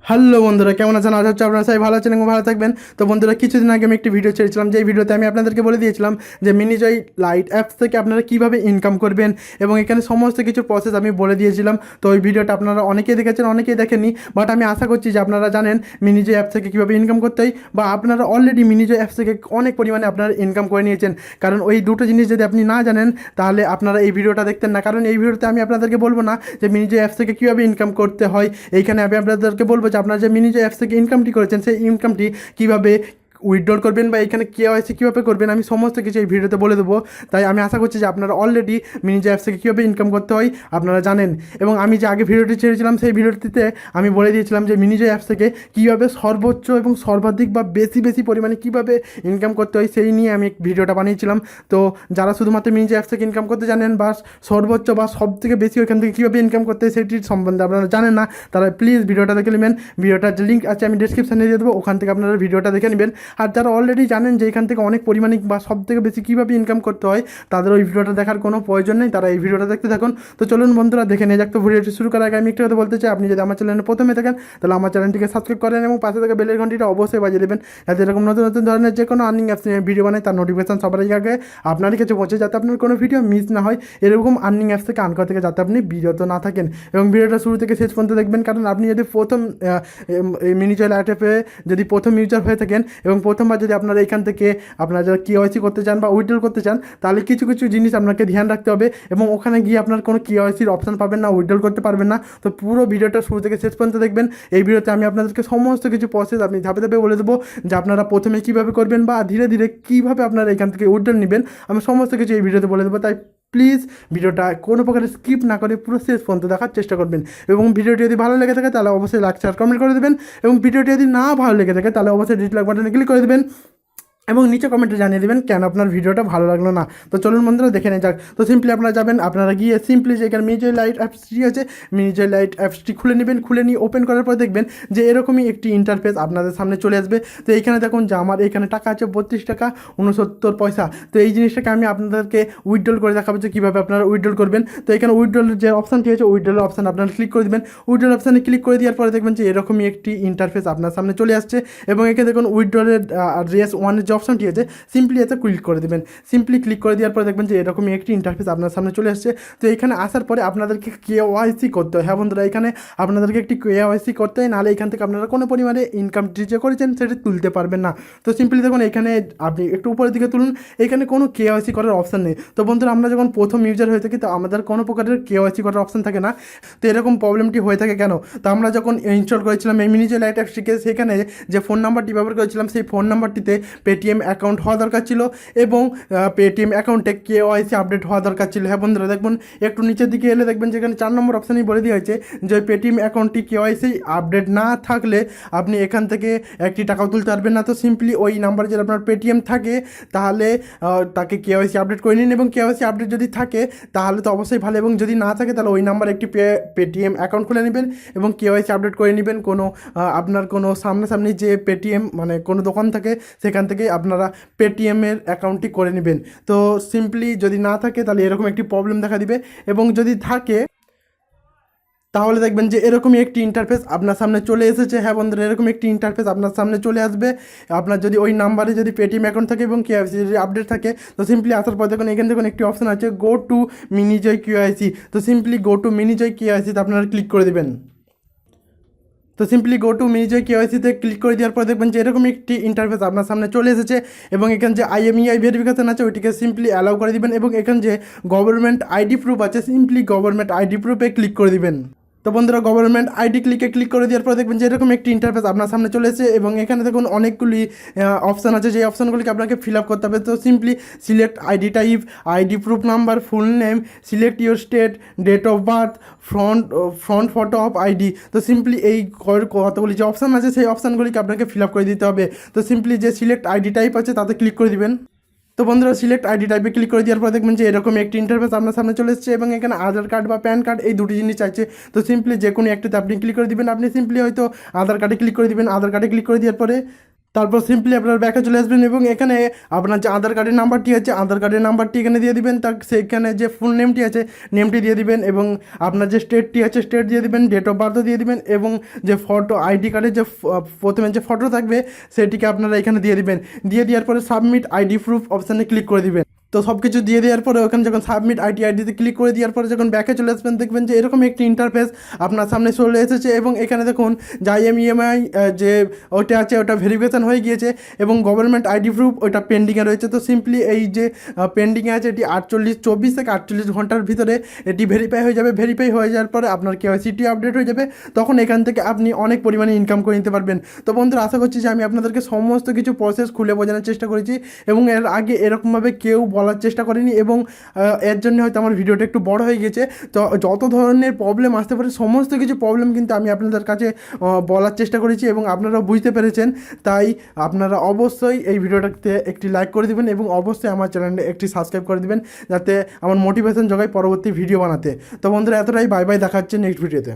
Hello বন্ধুরা, কেমন আছেন? আশা হচ্ছে আপনারা সবাই ভালো আছেন এবং ভালো থাকবেন। তো বন্ধুরা, কিছুদিন আগে আমি একটি ভিডিও ছেড়েছিলাম, যেই ভিডিওতে আমি আপনাদেরকে বলে দিয়েছিলাম যে মিনিজয় লাইট অ্যাপস থেকে আপনারা কীভাবে ইনকাম করবেন এবং এখানে সমস্ত কিছু প্রসেস আমি বলে দিয়েছিলাম। তো ওই ভিডিওটা আপনারা অনেকেই দেখেছেন, অনেকেই দেখেননি, বাট আমি আশা করছি যে আপনারা জানেন মিনিজয় অ্যাপস থেকে কীভাবে ইনকাম করতে হয়, বা আপনারা অলরেডি মিনিজয় অ্যাপস থেকে অনেক পরিমাণে আপনারা ইনকাম করে নিয়েছেন। কারণ ওই দুটো জিনিস যদি আপনি না জানেন তাহলে আপনারা এই ভিডিওটা দেখতেন না। কারণ এই ভিডিওতে আমি আপনাদেরকে বলবো না যে মিনিজয় অ্যাপস থেকে কীভাবে ইনকাম করতে হয়, এইখানে আমি আপনাদেরকে বলবো যে আপনারা যে মিনিজয় অ্যাপস থেকে ইনকামটি করেছেন সেই ইনকামটি কীভাবে উইথড্র করবেন বা এখানে কেওয়াইসি কীভাবে করবেন, আমি সমস্ত কিছু এই ভিডিওতে বলে দেবো। তাই আমি আশা করছি যে আপনারা অলরেডি মিনিজয় অ্যাপস থেকে কীভাবে ইনকাম করতে হয় আপনারা জানেন। এবং আমি যে আগে ভিডিওটি ছেড়েছিলাম সেই ভিডিওটিতে আমি বলে দিয়েছিলাম যে মিনিজয় অ্যাপস থেকে কীভাবে সর্বোচ্চ এবং সর্বাধিক বা বেশি বেশি পরিমাণে কীভাবে ইনকাম করতে হয় সেই নিয়ে আমি ভিডিওটা বানিয়েছিলাম। তো যারা শুধুমাত্র মিনিজয় অ্যাপস থেকে ইনকাম করতে জানেন বা সর্বোচ্চ বা সব থেকে বেশি ওইখান থেকে কীভাবে ইনকাম করতে হয় সেটির সম্বন্ধে আপনারা জানেন না, তারা প্লিজ ভিডিওটা দেখে নেবেন। ভিডিওটার যে লিঙ্ক আছে আমি ডিসক্রিপশানে দিয়ে দেবো, ওখান থেকে আপনারা ভিডিওটা দেখে নেবেন। আর যারা অলরেডি জানেন যে এখান থেকে অনেক পরিমাণে বা সব থেকে বেশি কীভাবে ইনকাম করতে হয়, তাদের ওই ভিডিওটা দেখার কোনো প্রয়োজন নেই, তারা এই ভিডিওটা দেখতে থাকুন। তো চলুন বন্ধুরা, দেখে নিয়ে যাক। তো ভিডিওটি শুরু করার আগে আমি একটু কথা বলতে চাই, আপনি যদি আমার চ্যানেলে প্রথমে থাকেন তাহলে আমার চ্যানেলটিকে সাবস্ক্রাইব করেন এবং পাশে থাকা বেলের ঘন্টিটা অবশ্যই বাজিয়ে দেবেন, যাতে এরকম নতুন নতুন ধরনের যে কোনো আর্নিং অ্যাপস নিয়ে ভিডিও বানাই তার নোটিফিকেশন সবার আগে আপনারই কাছে পৌঁছে, যাতে আপনার কোনো ভিডিও মিস না হয়। এরকম আর্নিং অ্যাপস থেকে আনকর থেকে যাতে আপনি বিরত না থাকেন এবং ভিডিওটা শুরু থেকে শেষ পর্যন্ত দেখবেন। কারণ আপনি যদি প্রথম মিনিজয় লাইট অ্যাপে যদি প্রথম ইউজার হয়ে থাকেন এবং প্রথমবার যদি আপনারা এখান থেকে আপনারা যারা কেওয়াইসি করতে চান বা উইথড্র করতে চান, তাহলে কিছু কিছু জিনিস আপনাকে ধ্যান রাখতে হবে এবং ওখানে গিয়ে আপনার কোনো কেওয়াইসির অপশান পাবেন না, উইথড্র করতে পারবেন না। তো পুরো ভিডিওটা শুরু থেকে শেষ পর্যন্ত দেখবেন। এই ভিডিওতে আমি আপনাদেরকে সমস্ত কিছু প্রসেস আপনি ধাপে ধাপে বলে দেবো, যে আপনারা প্রথমে কীভাবে করবেন বা ধীরে ধীরে কীভাবে আপনারা এখান থেকে উইথড্র নেবেন, আমি সমস্ত কিছু এই ভিডিওতে বলে দেবো। তাই প্লিজ ভিডিওটা কোনো প্রকার স্কিপ না করে পুরো শেষ পর্যন্ত দেখার চেষ্টা করবেন। এবং ভিডিওটি যদি ভালো লেগে থাকে তাহলে অবশ্যই লাইক শেয়ার কমেন্ট করে দেবেন, এবং ভিডিওটি যদি না ভালো লেগে থাকে তাহলে অবশ্যই ডিসলাইক বাটনে ক্লিক করে দেবেন এবং নিচে কমেন্টে জানিয়ে দেবেন কেন আপনার ভিডিওটা ভালো লাগলো না। তো চলুন বন্ধুরা, দেখে নিয়ে যাক। তো সিম্পলি আপনারা যাবেন, আপনারা গিয়ে সিম্পলি যে এখানে মিনিজয় লাইট অ্যাপসটি আছে, মিনিজয় লাইট অ্যাপসটি খুলে নেবেন। খুলে নিয়ে ওপেন করার পর দেখবেন যে এরকমই একটি ইন্টারফেস আপনাদের সামনে চলে আসবে। তো এইখানে দেখুন যে আমার এখানে টাকা আছে 32 টাকা 69 পয়সা। তো এই জিনিসটাকে আমি আপনাদেরকে উইথড্রল করে দেখাবো যে কীভাবে আপনারা উইথড্রল করবেন। তো এখানে উইথড্রলের যে অপশানটি আছে, উইথড্রল অপশান আপনারা ক্লিক করে দেবেন। উইথড্রল অপশানে ক্লিক করে দেওয়ার পরে দেখবেন যে এরকমই একটি ইন্টারফেস আপনার সামনে চলে আসছে এবং এখানে দেখুন উইথড্রলের রেস ওয়ানের যে অপশানটি আছে সিম্পলি এতে ক্লিক করে দেবেন। সিম্পলি ক্লিক করে দেওয়ার পরে দেখবেন যে এরকমই একটি ইন্টারফেস আপনার সামনে চলে আসছে। তো এইখানে আসার পরে আপনাদেরকে কেওয়াইসি করতে হয়। হ্যাঁ বন্ধুরা, এখানে আপনাদেরকে একটি কেওয়াইসি করতে হয়, নাহলে এখান থেকে আপনারা কোনো পরিমাণে ইনকাম যে করেছেন সেটা তুলতে পারবেন না। তো সিম্পলি দেখুন এখানে আপনি একটু উপরের দিকে তুলুন, এখানে কোনো কেওয়াইসি করার অপশান নেই। তো বন্ধুরা, আমরা যখন প্রথম ইউজার হয়ে থাকি তো আমাদের কোনো প্রকারের কেওয়াইসি করার অপশান থাকে না। তো এরকম প্রবলেমটি হয়ে থাকে কেন? তো আমরা যখন ইনস্টল করেছিলাম এই মিনিজয় লাইট অ্যাপসটিকে, সেখানে যে ফোন নাম্বারটি ব্যবহার করেছিলাম সেই ফোন নাম্বারটিতে পেটিএম অ্যাকাউন্ট হওয়া দরকার ছিল এবং পেটিএম অ্যাকাউন্টে কেওয়াইসি আপডেট হওয়া দরকার ছিল। হ্যাঁ বন্ধুরা, দেখুন একটু নিচের দিকে এলে দেখবেন যেখানে 4 নম্বর অপশানেই বলে দেওয়া হয়েছে যে পেটিএম অ্যাকাউন্টটি কেওয়াইসি আপডেট না থাকলে আপনি এখান থেকে একটি টাকাও তুলতে পারবেন না। তো সিম্পলি ওই নাম্বারে যদি আপনার পেটিএম থাকে তাহলে তাকে কেওয়াইসি আপডেট করে নিন, এবং কেওয়াইসি আপডেট যদি থাকে তাহলে তো অবশ্যই ভালো, এবং যদি না থাকে তাহলে ওই নাম্বারে একটি পেটিএম অ্যাকাউন্ট খুলে নেবেন এবং কেওয়াইসি আপডেট করে নেবেন। কোনো আপনার কোনো সামনাসামনি যে পেটিএম মানে কোনো দোকান থাকে সেখান থেকে আপনারা পেটিএমের অ্যাকাউন্টটি করে নেবেন। তো সিম্পলি যদি না থাকে তাহলে এরকম একটি প্রবলেম দেখা দিবে, এবং যদি থাকে তাহলে দেখবেন যে এরকমই একটি ইন্টারফেস আপনার সামনে চলে এসেছে। হ্যাঁ বন্ধুরা, এরকম একটি ইন্টারফেস আপনার সামনে চলে আসবে। আপনার যদি ওই নাম্বারে যদি পেটিএম অ্যাকাউন্ট থাকে এবং কেওয়াইসি যদি আপডেট থাকে, তো সিম্পলি আসার পর দেখুন এখানে দেখুন একটি অপশান আছে গো টু মিনিজয় কেওয়াইসি। তো সিম্পলি গো টু মিনিজয় কেওয়াইসিতে আপনারা ক্লিক করে দেবেন। তো সিম্পলি গো টু মিনিজয় কেওয়াইসিতে ক্লিক করে দেওয়ার পর দেখবেন যে এরকম একটি ইন্টারফেস আপনার সামনে চলে এসেছে, এবং এখানে যে আইএমইআই ভেরিফিকেশান আছে ওইটিকে সিম্পলি অ্যালাউ করে দিবেন, এবং এখানে যে গভর্নমেন্ট আইডি প্রুফ আছে সিম্পলি গভর্নমেন্ট আইডি প্রুফে ক্লিক করে দিবেন। তো বন্ধুরা, গভর্নমেন্ট আইডি ক্লিক করে দেওয়ার পর দেখবেন যে এরকম একটি ইন্টারফেস আপনার সামনে চলে এসেছে, এবং এখানে দেখুন অনেকগুলি অপশান আছে, যেই অপশানগুলিকে আপনাকে ফিল আপ করতে হবে। তো simply select ID type, ID proof number, full name, select your state, date of birth, front photo of ID. তো সিম্পলি এই কতগুলি যে অপশান আছে সেই অপশানগুলিকে আপনাকে ফিল আপ করে দিতে হবে। তো সিম্পলি যে সিলেক্ট আইডি টাইপ আছে তাতে ক্লিক করে দিবেন। তো বন্ধুরা, সিলেক্ট আইডি টাইপে ক্লিক করে দেওয়ার পর দেখবেন যে এরকম একটি ইন্টারফেস আপনার সামনে চলে এসেছে, এবং এখানে আধার কার্ড বা প্যান কার্ড এই দুটি জিনিস চাইছে। তো সিম্পলি যে কোনো একটিতে আপনি ক্লিক করে দিবেন। আপনি সিম্পলি হয়তো আধার কার্ডে ক্লিক করে দিবেন। আধার কার্ডে ক্লিক করে দেওয়ার পরে তারপর সিম্পলি আপনার ব্যাকে চলে আসবেন এবং এখানে আপনার যে আধার কার্ডের নাম্বারটি আছে আধার কার্ডের নাম্বারটি এখানে দিয়ে দিবেন, তার সেখানে যে ফুল নেমটি আছে নেমটি দিয়ে দিবেন এবং আপনার যে স্টেটটি আছে স্টেট দিয়ে দিবেন, ডেট অফ বার্থও দিয়ে দিবেন এবং যে ফটো আইডি কার্ডের যে প্রথমে যে ফটো থাকবে সেটিকে আপনারা এখানে দিয়ে দিবেন। দিয়ে দেওয়ার পরে সাবমিট আইডি প্রুফ অপশানে ক্লিক করে দিবেন। তো সব কিছু দিয়ে দেওয়ার পরে ওখানে যখন সাবমিট আইডিতে ক্লিক করে দেওয়ার পরে যখন ব্যাকে চলে আসবেন দেখবেন যে এরকম একটি ইন্টারফেস আপনার সামনে চলে এসেছে এবং এখানে দেখুন যে IMEI যে ওটা আছে ওটা ভেরিফিকেশান হয়ে গিয়েছে এবং গভর্নমেন্ট আইডি প্রুফ ওটা পেন্ডিংয়ে রয়েছে। তো সিম্পলি এই যে পেন্ডিংয়ে আছে এটি 24 থেকে 48 ঘন্টার ভিতরে এটি ভেরিফাই হয়ে যাবে। ভেরিফাই হয়ে যাওয়ার পরে আপনার KYC আপডেট হয়ে যাবে, তখন এখান থেকে আপনি অনেক পরিমাণে ইনকাম করে নিতে পারবেন। তো বন্ধুরা আশা করছি যে আমি আপনাদেরকে সমস্ত কিছু প্রসেস খুলে বোঝানোর চেষ্টা করেছি এবং এর আগে এরকমভাবে কেউ বলার চেষ্টা করেনি এবং এর জন্য হয়তো আমার ভিডিওটা একটু বড় হয়ে গেছে। তো যত ধরনের প্রবলেম আসতে পারে সমস্ত কিছু প্রবলেম কিন্তু আমি আপনাদের কাছে বলার চেষ্টা করেছি এবং আপনারা বুঝতে পেরেছেন। তাই আপনারা অবশ্যই এই ভিডিওটাতে একটি লাইক করে দিবেন এবং অবশ্যই আমার চ্যানেলে একটি সাবস্ক্রাইব করে দিবেন যাতে আমার মোটিভেশন জোগায় পরবর্তী ভিডিও বানাতে। তো বন্ধুরা এতটাই, বাই বাই, দেখা হচ্ছে নেক্সট ভিডিওতে।